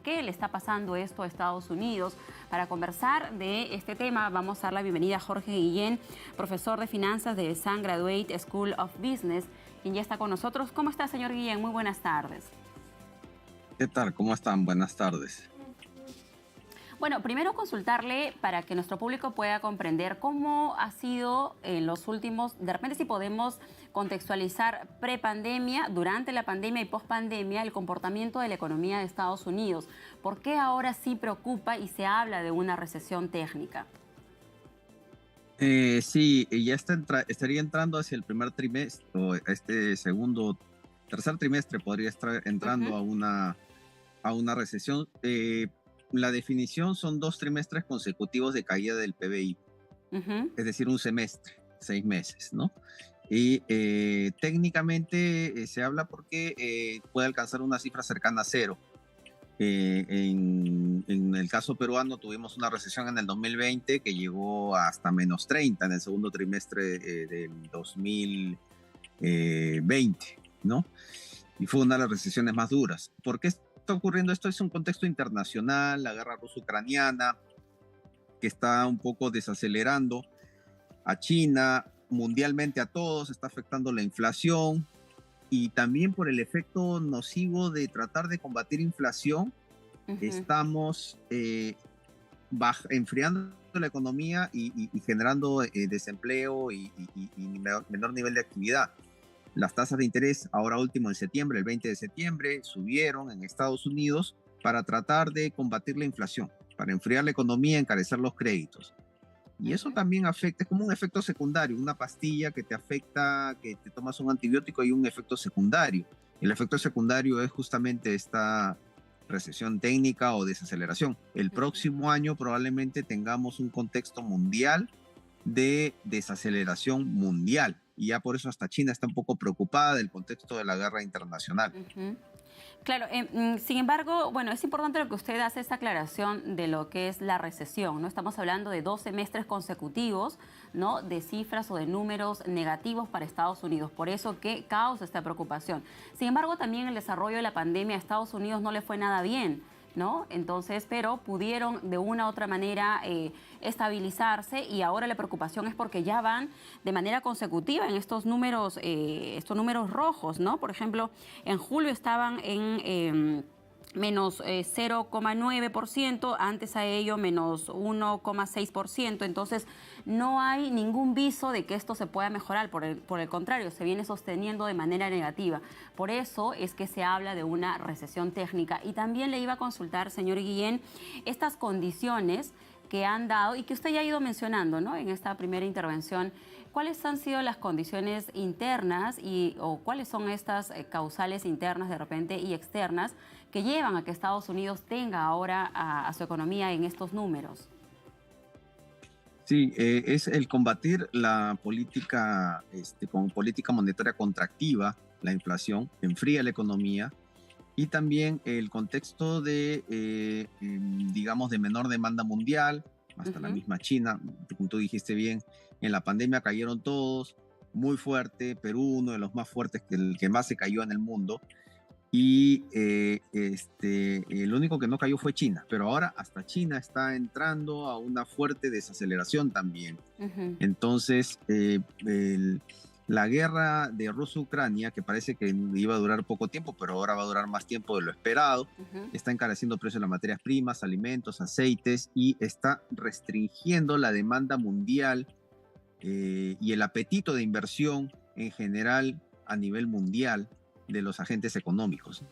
qué le está pasando esto a Estados Unidos. Para conversar de este tema vamos a dar la bienvenida a Jorge Guillén, profesor de finanzas de Sun Graduate School of Business, quien ya está con nosotros. ¿Cómo está, señor Guillén? Muy buenas tardes. ¿Qué tal? ¿Cómo están? Buenas tardes. Bueno, primero consultarle para que nuestro público pueda comprender cómo ha sido en los últimos, de repente si podemos contextualizar prepandemia, durante la pandemia y pospandemia, el comportamiento de la economía de Estados Unidos. ¿Por qué ahora sí preocupa y se habla de una recesión técnica? Sí, ya estaría entrando hacia el primer trimestre, o tercer trimestre podría estar entrando a una recesión. La definición son 2 trimestres consecutivos de caída del PBI, es decir, un semestre, 6 meses, ¿no? Y técnicamente se habla porque puede alcanzar una cifra cercana a cero. En el caso peruano tuvimos una recesión en el 2020 que llegó hasta -30 en el segundo trimestre del 2020, ¿no? Y fue una de las recesiones más duras. ¿Por qué está ocurriendo esto? Es un contexto internacional, la guerra ruso-ucraniana, que está un poco desacelerando a China, mundialmente a todos, está afectando la inflación, y también por el efecto nocivo de tratar de combatir inflación, estamos enfriando la economía y generando desempleo y menor nivel de actividad. Las tasas de interés, ahora último en septiembre, el 20 de septiembre, subieron en Estados Unidos para tratar de combatir la inflación, para enfriar la economía, encarecer los créditos. Y eso también afecta, es como un efecto secundario, una pastilla que te afecta, que te tomas un antibiótico y un efecto secundario. El efecto secundario es justamente esta recesión técnica o desaceleración. El próximo año probablemente tengamos un contexto mundial de desaceleración mundial. Y ya por eso hasta China está un poco preocupada del contexto de la guerra internacional. Claro, sin embargo, bueno, es importante lo que usted hace esta aclaración de lo que es la recesión, ¿no? Estamos hablando de 2 semestres consecutivos, ¿no?, de cifras o de números negativos para Estados Unidos, por eso que causa esta preocupación. Sin embargo, también el desarrollo de la pandemia a Estados Unidos no le fue nada bien, ¿no? Entonces, pero pudieron de una u otra manera estabilizarse, y ahora la preocupación es porque ya van de manera consecutiva en estos números rojos, ¿no? Por ejemplo, en julio estaban en menos 0,9%, antes a ello menos 1,6%, entonces no hay ningún viso de que esto se pueda mejorar, por el contrario, se viene sosteniendo de manera negativa. Por eso es que se habla de una recesión técnica. Y también le iba a consultar, señor Guillén, estas condiciones que han dado y que usted ya ha ido mencionando, ¿no?, en esta primera intervención. ¿Cuáles han sido las condiciones internas o cuáles son estas causales internas de repente y externas que llevan a que Estados Unidos tenga ahora a su economía en estos números? Sí, es el combatir la política, con política monetaria contractiva, la inflación, enfría la economía, y también el contexto digamos, de menor demanda mundial, hasta la misma China, como tú dijiste bien, en la pandemia cayeron todos, muy fuerte, Perú uno de los más fuertes, el que más se cayó en el mundo, y el único que no cayó fue China, pero ahora hasta China está entrando a una fuerte desaceleración también. Entonces, la guerra de Rusia-Ucrania, que parece que iba a durar poco tiempo, pero ahora va a durar más tiempo de lo esperado, está encareciendo precios de las materias primas, alimentos, aceites, y está restringiendo la demanda mundial y el apetito de inversión en general a nivel mundial de los agentes económicos, ¿no?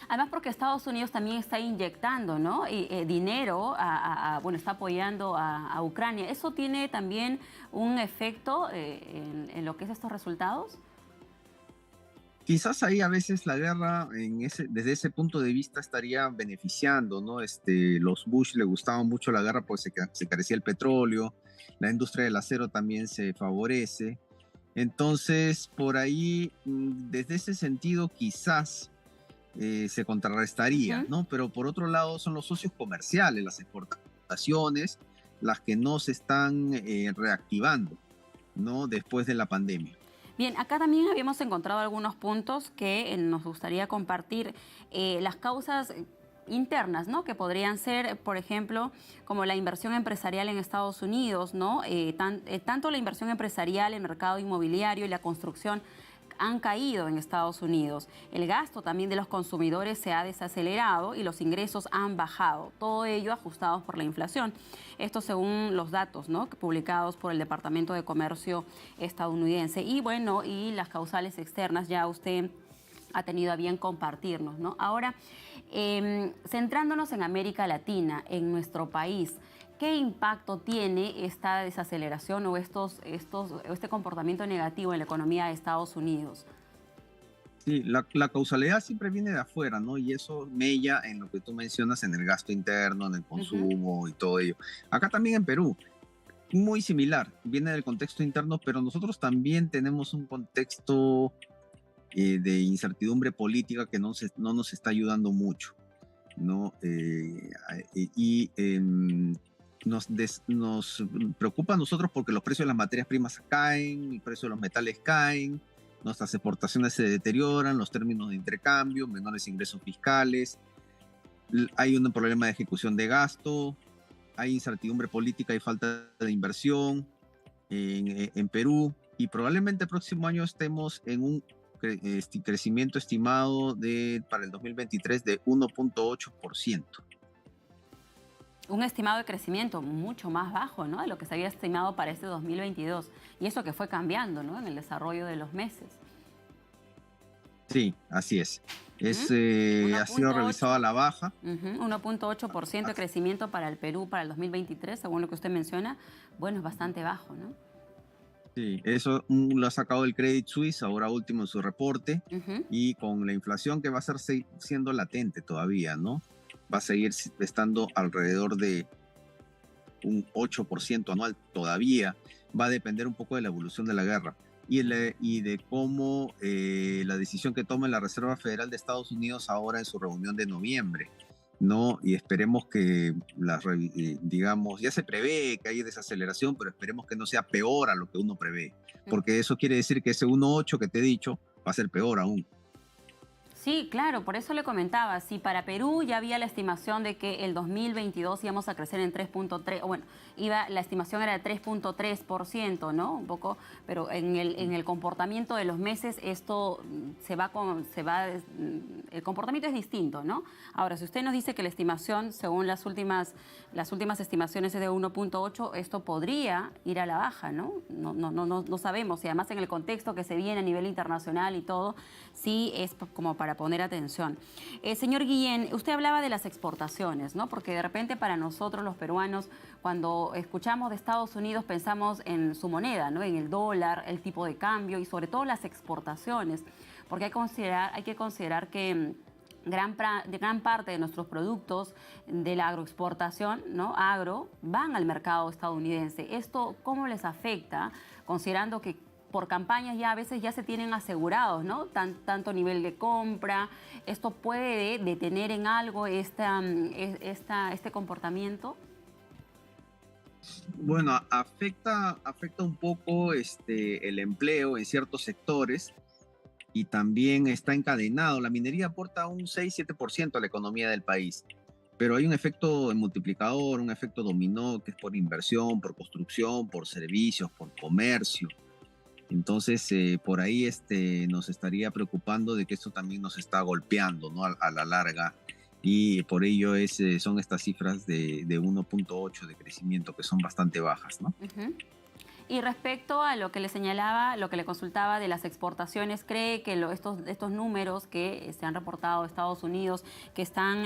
Además, porque Estados Unidos también está inyectando, ¿no?, dinero, bueno, está apoyando a Ucrania. ¿Eso tiene también un efecto en lo que es estos resultados? Quizás ahí a veces la guerra, desde ese punto de vista, estaría beneficiando, ¿no? Los Bush le gustaba mucho la guerra, pues se carecía el petróleo, la industria del acero también se favorece. Entonces, por ahí, desde ese sentido, quizás se contrarrestaría, ¿no? Pero por otro lado, son los socios comerciales, las exportaciones, las que no se están reactivando, ¿no?, después de la pandemia. Bien, acá también habíamos encontrado algunos puntos que nos gustaría compartir. Las causas internas, ¿no? Que podrían ser, por ejemplo, como la inversión empresarial en Estados Unidos, ¿no? Tanto la inversión empresarial, el mercado inmobiliario y la construcción han caído en Estados Unidos. El gasto también de los consumidores se ha desacelerado y los ingresos han bajado. Todo ello ajustados por la inflación. Esto según los datos, ¿no?, publicados por el Departamento de Comercio estadounidense. Y bueno, y las causales externas ya usted ha tenido a bien compartirnos, ¿no? Ahora, centrándonos en América Latina, en nuestro país, ¿qué impacto tiene esta desaceleración o este comportamiento negativo en la economía de Estados Unidos? Sí, la causalidad siempre viene de afuera, ¿no? Y eso mella en lo que tú mencionas, en el gasto interno, en el Ujú. consumo y todo ello. Acá también en Perú, muy similar, viene del contexto interno, pero nosotros también tenemos un contexto de incertidumbre política que no nos está ayudando mucho, ¿no? Nos preocupa a nosotros porque los precios de las materias primas caen, el precio de los metales caen, nuestras exportaciones se deterioran, los términos de intercambio, menores ingresos fiscales, hay un problema de ejecución de gasto, hay incertidumbre política y falta de inversión en Perú, y probablemente el próximo año estemos en un crecimiento estimado para el 2023 de 1.8%. Un estimado de crecimiento mucho más bajo, ¿no?, de lo que se había estimado para este 2022. Y eso que fue cambiando, ¿no?, en el desarrollo de los meses. Sí, así es. Ujú. Ha sido revisado a 1.8, la baja. 1.8% de crecimiento para el Perú para el 2023, según lo que usted menciona. Bueno, es bastante bajo, ¿no? Sí, eso lo ha sacado el Credit Suisse ahora último en su reporte, Ujú. y con la inflación que va a ser siendo latente todavía, ¿no? Va a seguir estando alrededor de un 8% anual todavía. Va a depender un poco de la evolución de la guerra y de cómo la decisión que tome la Reserva Federal de Estados Unidos ahora en su reunión de noviembre, ¿no? Y esperemos que, digamos, ya se prevé que hay desaceleración, pero esperemos que no sea peor a lo que uno prevé, porque eso quiere decir que ese 1.8 que te he dicho va a ser peor aún. Sí, claro, por eso le comentaba, si para Perú ya había la estimación de que el 2022 íbamos a crecer en 3.3, o bueno, la estimación era de 3.3%, ¿no? Un poco, pero en el comportamiento de los meses esto el comportamiento es distinto, ¿no? Ahora, si usted nos dice que la estimación, según las últimas estimaciones es de 1.8, esto podría ir a la baja, ¿no? No sabemos, y además en el contexto que se viene a nivel internacional y todo, sí es como para poner atención. Señor Guillén, usted hablaba de las exportaciones, ¿no? Porque de repente para nosotros los peruanos, cuando escuchamos de Estados Unidos pensamos en su moneda, ¿no?, en el dólar, el tipo de cambio y sobre todo las exportaciones, porque hay que considerar que gran parte de nuestros productos de la agroexportación, ¿no?, van al mercado estadounidense. ¿Esto cómo les afecta, considerando que por campañas ya a veces ya se tienen asegurados, ¿no?, tanto nivel de compra? ¿Esto puede detener en algo este comportamiento? Bueno, afecta un poco el empleo en ciertos sectores, y también está encadenado. La minería aporta un 6-7% a la economía del país, pero hay un efecto multiplicador, un efecto dominó, que es por inversión, por construcción, por servicios, por comercio. Entonces, por ahí nos estaría preocupando de que esto también nos está golpeando, ¿no?, a la larga. Y por ello son estas cifras de 1.8 de crecimiento, que son bastante bajas, ¿no? Ujú. Y respecto a lo que le señalaba, lo que le consultaba de las exportaciones, ¿cree que estos números que se han reportado de Estados Unidos, que están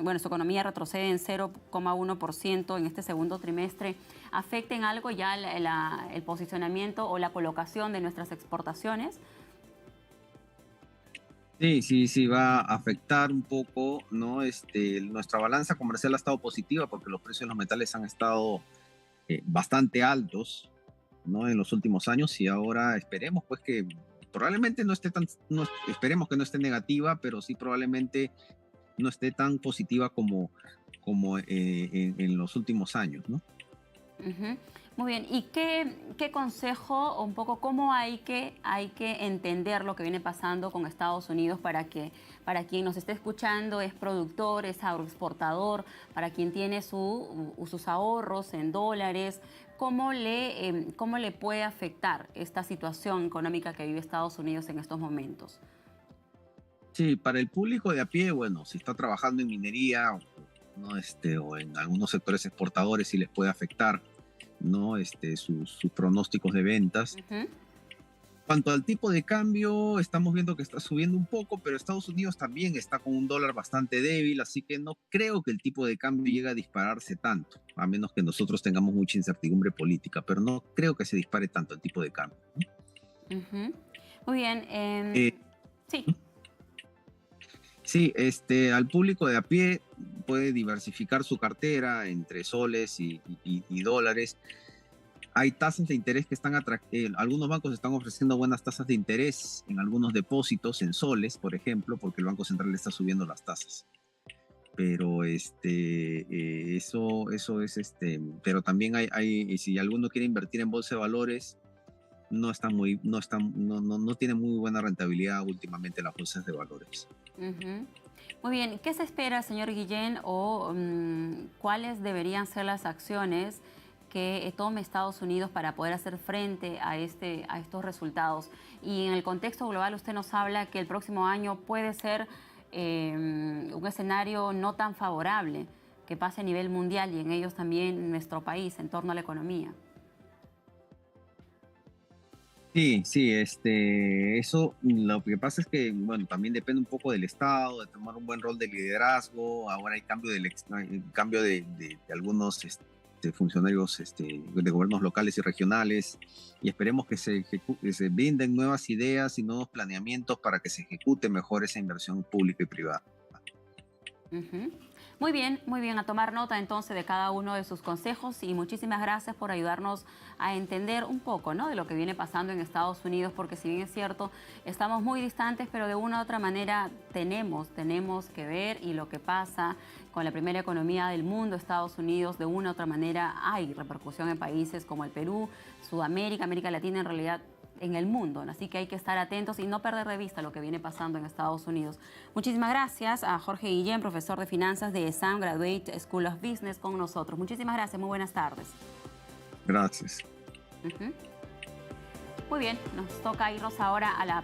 bueno, su economía retrocede en 0,1% en este segundo trimestre, afecten algo ya el posicionamiento o la colocación de nuestras exportaciones? Sí, sí, sí, va a afectar un poco, ¿no? Nuestra balanza comercial ha estado positiva porque los precios de los metales han estado bastante altos, ¿no?, en los últimos años, y ahora esperemos pues que probablemente no esté esperemos que no esté negativa, pero sí probablemente no esté tan positiva como en los últimos años, ¿no? Ujú. Muy bien, ¿y qué consejo o un poco cómo hay que entender lo que viene pasando con Estados Unidos para que para quien nos esté escuchando es productor, es agroexportador, para quien tiene sus ahorros en dólares, cómo le puede afectar esta situación económica que vive Estados Unidos en estos momentos? Sí, para el público de a pie, bueno, si está trabajando en minería ¿no? O en algunos sectores exportadores sí les puede afectar, ¿no? Sus pronósticos de ventas. Ujú, Cuanto al tipo de cambio, estamos viendo que está subiendo un poco, pero Estados Unidos también está con un dólar bastante débil, así que no creo que el tipo de cambio llegue a dispararse tanto, a menos que nosotros tengamos mucha incertidumbre política, pero no creo que se dispare tanto el tipo de cambio. ujú. Muy bien, Eh, sí. sí, al público de a pie puede diversificar su cartera entre soles y dólares. Hay tasas de interés que están algunos bancos están ofreciendo buenas tasas de interés en algunos depósitos en soles, por ejemplo, porque el Banco Central está subiendo las tasas. Pero eso es pero también y si alguno quiere invertir en bolsa de valores, no tiene muy buena rentabilidad últimamente las bolsas de valores. Ujú. Muy bien, ¿qué se espera, señor Guillén, o cuáles deberían ser las acciones que tome Estados Unidos para poder hacer frente a estos resultados? Y en el contexto global, usted nos habla que el próximo año puede ser un escenario no tan favorable que pase a nivel mundial y en ellos también nuestro país en torno a la economía. Sí, sí, eso lo que pasa es que, bueno, también depende un poco del Estado, de tomar un buen rol de liderazgo. Ahora hay cambio de algunos funcionarios de gobiernos locales y regionales y esperemos que se brinden nuevas ideas y nuevos planeamientos para que se ejecute mejor esa inversión pública y privada. Ujú. Muy bien, a tomar nota entonces de cada uno de sus consejos y muchísimas gracias por ayudarnos a entender un poco, ¿no? De lo que viene pasando en Estados Unidos, porque si bien es cierto, estamos muy distantes, pero de una u otra manera tenemos que ver y lo que pasa con la primera economía del mundo, Estados Unidos, de una u otra manera hay repercusión en países como el Perú, Sudamérica, América Latina, en realidad en el mundo, ¿no? Así que hay que estar atentos y no perder de vista lo que viene pasando en Estados Unidos. Muchísimas gracias a Jorge Guillén, profesor de finanzas de ESAM Graduate School of Business, con nosotros. Muchísimas gracias, muy buenas tardes. Gracias. Ujú. Muy bien, nos toca irnos ahora a la